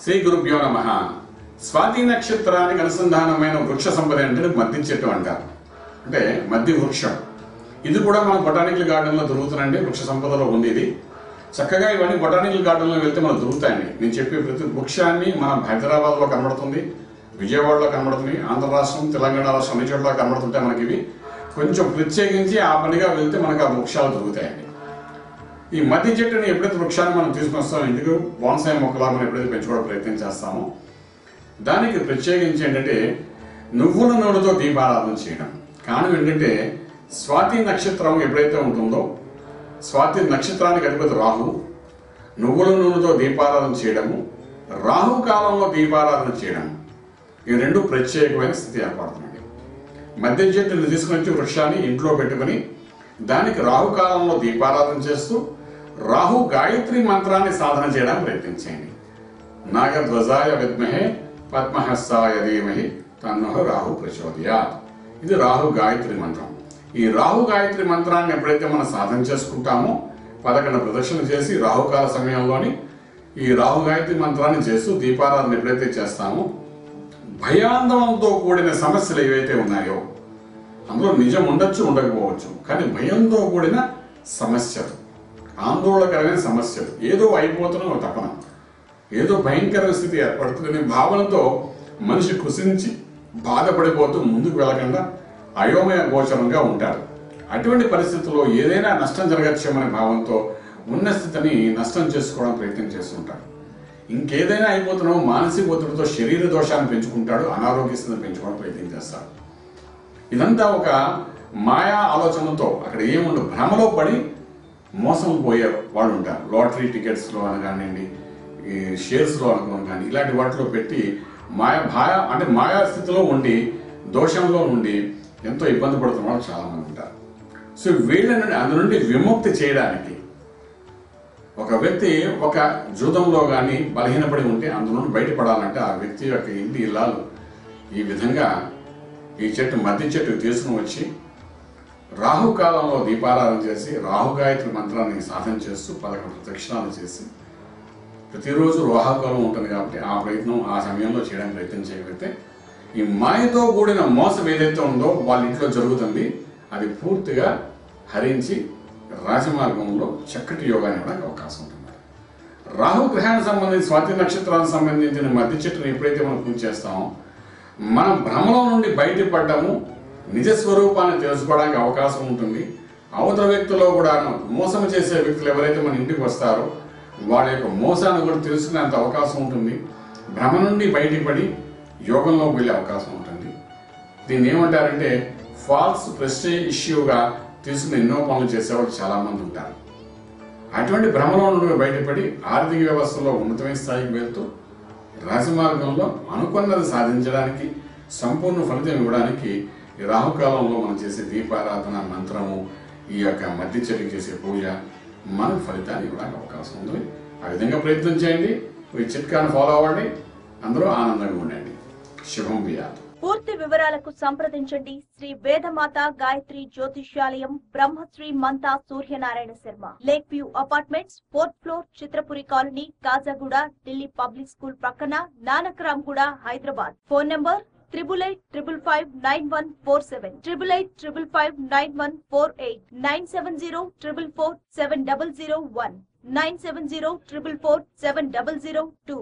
శ్రీ గురుభ్యో నమః. స్వాతి నక్షత్రానికి అనుసంధానమైన వృక్ష సంపద అంటే మద్ది చెట్టు అంటారు. అంటే మద్ది వృక్షం. ఇది కూడా మన బొటానికల్ గార్డెన్లో దొరుకుతుందండి. వృక్ష సంపదలో ఉంది ఇది. చక్కగా ఇవన్నీ బొటానికల్ గార్డెన్లో వెళ్తే మనకు దొరుకుతాయండి. నేను చెప్పే ప్రతి వృక్షాన్ని మనం హైదరాబాద్లో కనబడుతుంది, విజయవాడలో కనబడుతుంది, ఆంధ్ర రాష్ట్రం, తెలంగాణ రాష్ట్రం అన్ని చోట్ల కనబడుతుంటాయి. మనకి ఇవి కొంచెం ప్రత్యేకించి ఆ పనిగా వెళ్తే మనకు ఆ వృక్షాలు దొరుకుతాయండి. ఈ మద్ది చెట్టుని ఎప్పుడైతే వృక్షాన్ని మనం తీసుకుని వస్తామో, ఇందుకు బోన్సాయి మొక్కలా మనం ఎప్పుడైతే పెంచుకోవడం ప్రయత్నం చేస్తామో, దానికి ప్రత్యేకించి ఏంటంటే నువ్వుల నూనెతో దీపారాధన చేయడం. కారణం ఏంటంటే స్వాతి నక్షత్రం ఎప్పుడైతే ఉంటుందో, స్వాతి నక్షత్రానికి అధిపతి రాహు, నువ్వుల నూనెతో దీపారాధన చేయడము, రాహు కాలంలో దీపారాధన చేయడం, ఈ రెండు ప్రత్యేకమైన స్థితి ఏర్పడుతుందండి. మద్ది చెట్టుని తీసుకుని వచ్చి వృక్షాన్ని ఇంట్లో పెట్టుకుని దానికి రాహుకాలంలో దీపారాధన చేస్తూ రాహు గాయత్రి మంత్రాన్ని సాధన చేయడానికి ప్రయత్నించండి. నాగధ్వజాయ విద్మహే పద్మహస్తాయ ధీమహి తన్నో రాహు ప్రచోదయాత్. ఇది రాహు గాయత్రి మంత్రం. ఈ రాహు గాయత్రి మంత్రాన్ని ఎప్పుడైతే మనం సాధన చేసుకుంటామో, 11 ప్రదక్షిణలు చేసి రాహుకాల సమయంలోని ఈ రాహు గాయత్రి మంత్రాన్ని చేస్తూ దీపారాధన ఎప్పుడైతే చేస్తామో, భయాందోళనతో కూడిన సమస్యలు ఏవైతే ఉన్నాయో, అందులో నిజం ఉండొచ్చు, ఉండకపోవచ్చు, కానీ భయంతో కూడిన సమస్యలు, ఆందోళనకరమైన సమస్యలు, ఏదో అయిపోతున్న ఒక తపన, ఏదో భయంకరమైన స్థితి ఏర్పడుతుందనే భావనతో మనిషి కృషించి బాధపడిపోతూ ముందుకు వెళ్ళకుండా అయోమయ గోచరంగా ఉంటాడు. అటువంటి పరిస్థితుల్లో ఏదైనా నష్టం జరగచ్చేమనే భావంతో ఉన్న స్థితిని నష్టం చేసుకోవడం ప్రయత్నం చేస్తుంటాడు. ఇంకేదైనా అయిపోతున్నామో మానసిక ఒత్తిడితో శరీర దోషాన్ని పెంచుకుంటాడు, అనారోగ్య స్థితిని పెంచుకోవడం ప్రయత్నం చేస్తాడు. ఇదంతా ఒక మాయా ఆలోచనతో అక్కడ ఏముండదు, భ్రమలో పడి మోసం పోయే వాళ్ళు ఉంటారు. లాటరీ టికెట్స్లో అనగానండి, ఈ షేర్స్లో అనుకోని కానీ ఇలాంటి వాటిలో పెట్టి మాయా స్థితిలో ఉండి దోషంలో నుండి ఎంతో ఇబ్బంది పడుతున్న వాళ్ళు చాలామంది ఉంటారు. సో వీళ్ళని అందు నుండి విముక్తి చేయడానికి ఒక వ్యక్తి ఒక జూదంలో కానీ బలహీనపడి ఉంటే అందు నుండి బయటపడాలంటే ఆ వ్యక్తి యొక్క ఇంటి ఇల్లాలు ఈ విధంగా ఈ చెట్టు మద్ది చెట్టు తీసుకుని వచ్చి రాహుకాలంలో దీపారాధన చేసి రాహు గాయత్రి మంత్రాన్ని సాధన చేస్తూ 11 ప్రదక్షిణాలు చేసి ప్రతిరోజు రాహుకాలం ఉంటుంది కాబట్టి ఆ ప్రయత్నం ఆ సమయంలో చేయడానికి ప్రయత్నం చేయగలిగితే ఈ మాయతో కూడిన మోసం ఏదైతే ఉందో వాళ్ళ ఇంట్లో జరుగుతుంది, అది పూర్తిగా హరించి రాజమార్గంలో చక్కటి యోగాన్ని ఇవ్వడానికి అవకాశం ఉంటుంది. రాహు గ్రహానికి సంబంధించి స్వాతి నక్షత్రానికి సంబంధించిన మద్ది చెట్టును ఎప్పుడైతే మనం పూజ చేస్తామో, మనం భ్రమలో నుండి బయటపడ్డాము, నిజస్వరూపాన్ని తెలుసుకోవడానికి అవకాశం ఉంటుంది. అవతల వ్యక్తుల్లో కూడా మోసం చేసే వ్యక్తులు ఎవరైతే మన ఇంటికి వస్తారో వాళ్ళ యొక్క మోసాన్ని కూడా తెలుసుకునేంత అవకాశం ఉంటుంది. భ్రమ నుండి బయటపడి యోగంలోకి వెళ్ళే అవకాశం ఉంటుంది. దీన్ని ఏమంటారంటే ఫాల్స్ ప్రెస్టేజ్ ఇష్యూగా తీసుకుని ఎన్నో పనులు చేసేవాళ్ళు చాలామంది ఉంటారు. అటువంటి భ్రమలో నుండి బయటపడి ఆర్థిక వ్యవస్థలో ఉన్నతమైన స్థాయికి వెళ్తూ రాజమార్గంలో అనుకున్నది సాధించడానికి, సంపూర్ణ ఫలితం ఇవ్వడానికి ఈ రాహుకాలంలో మనం చేసే దీపారాధన మంత్రము, ఈ యొక్క మద్ది చెట్టుకి చేసే పూజ మనకు ఫలితాన్ని ఇవ్వడానికి అవకాశం ఉంది. ఆ విధంగా ప్రయత్నం చేయండి. ఈ చిట్కాను ఫాలో అవ్వండి. అందరూ ఆనందంగా ఉండండి. శుభం బియాత్. పూర్తి వివరాలకు సంప్రదించండి Shri Vedamata Gayatri Jyotishyalayam, Brahmasri Mantha Suryanarayana Sharma, lake view apartments, 4th floor, Chitrapuri colony, Kajaguda, Delhi public school ప్రక్కన, నానక్రామ్గూడ, హైదరాబాద్. Phone number 8885559147, 8855559148, 9704447001, 9704447002.